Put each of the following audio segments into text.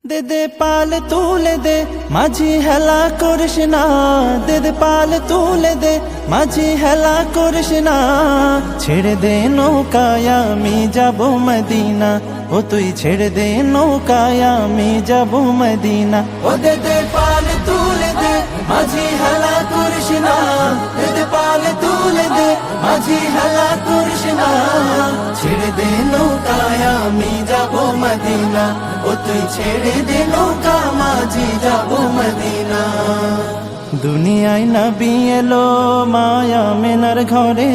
দে দে পাল তুলে দে মাঝি হেলা করিস না, দে দে পাল তুলে দে মাঝি হেলা করিস না। ছেড়ে দে নৌকায় আমি যাব মদিনা, ও তুই ছেড়ে দে নৌকায় আমি যাব মদিনা। ও দে দে পাল তুলে দে মাঝি হেলা করিস না, দে দে পাল তুলে দে মাঝি হেলা করিস না। ছেড়ে দে নৌকায় আমি যাব মদিনা, ও তুই ছেড়ে দে নৌকা মাঝি যাব মদিনা। দুনিয়ায় নবী এলো মায়া মেনার ঘরে,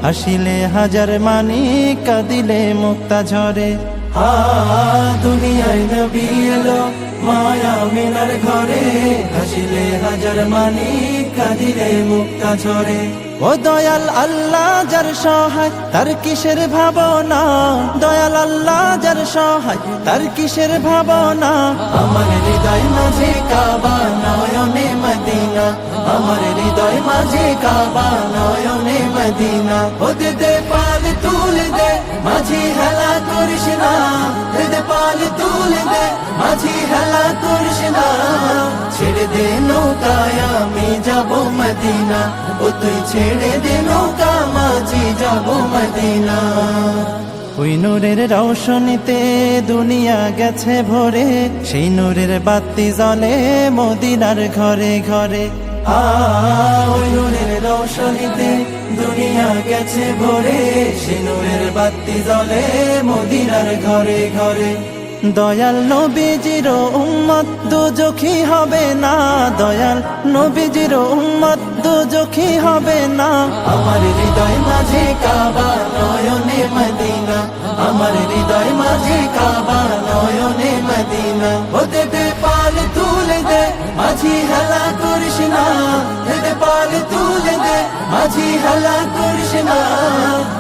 হাসিলে হাজার মানি কাঁদিলে মুক্তা ঝরে। দুনিয়ায় নবী এলো মায়া মেনার ঘরে, হাসিলে হাজার মানি কাঁদিলে মুক্তা ঝরে। ও দয়াল আল্লাহ যার সহায় তার কিসের ভাবনা, দয়াল আল্লাহ যার সহায় তার কিসের ভাবনা। আমার হৃদয় মাঝে কাবা নয়নে মদিনা, আমার হৃদয় মাঝে কাবা নয়নে মদিনা। ও দে দে পাল তুলে দে মাঝি হেলা করিস না, দে দে পাল তুলে দে মাঝি হেলা করিস না। ছেড়ে দে নৌকায় আমি যাব মদিনা, ও তুই ছেড়ে দে নৌকা মাঝি যাব মদিনা। ওই নূরের রৌশনীতে দুনিয়া গেছে ভরে, সেই নূরের বাতি জ্বলে মদিনার ঘরে ঘরে। ওই নূরের রৌশনীতে দুনিয়া গেছে ভরে, সেই নূরের বাতি জ্বলে মদিনার ঘরে ঘরে। দয়াল নবীজির উম্মত দুজখী হবে না, দয়াল নবীজির উম্মত দুজখী হবে না। আমার হৃদয় মাঝে কাবা নয়নে মদিনা, আমার হৃদয় মাঝে কাবা নয়নে মদিনা। ও দে দে পাল তুলে দে মাঝি হেলা করিস না, দে দে পাল তুলে দে মাঝি হেলা করিস না।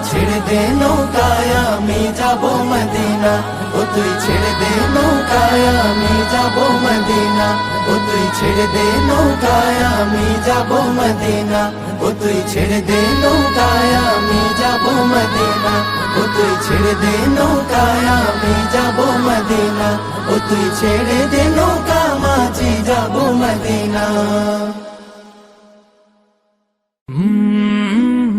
ছেড়ে দে নৌকায় আমি যাব মদিনা, ও তুই ছেড়ে দে নৌকায় আমি যাব মদিনা, ও তুই ছেড়ে দে নৌকায় আমি যাব মদিনা, ও তুই ছেড়ে দে নৌকায় আমি যাব মদিনা, ও তুই ছেড়ে দে নৌকায় আমি যাব মদিনা, ও তুই ছেড়ে দে নৌকা মাঝি যাব মদিনা।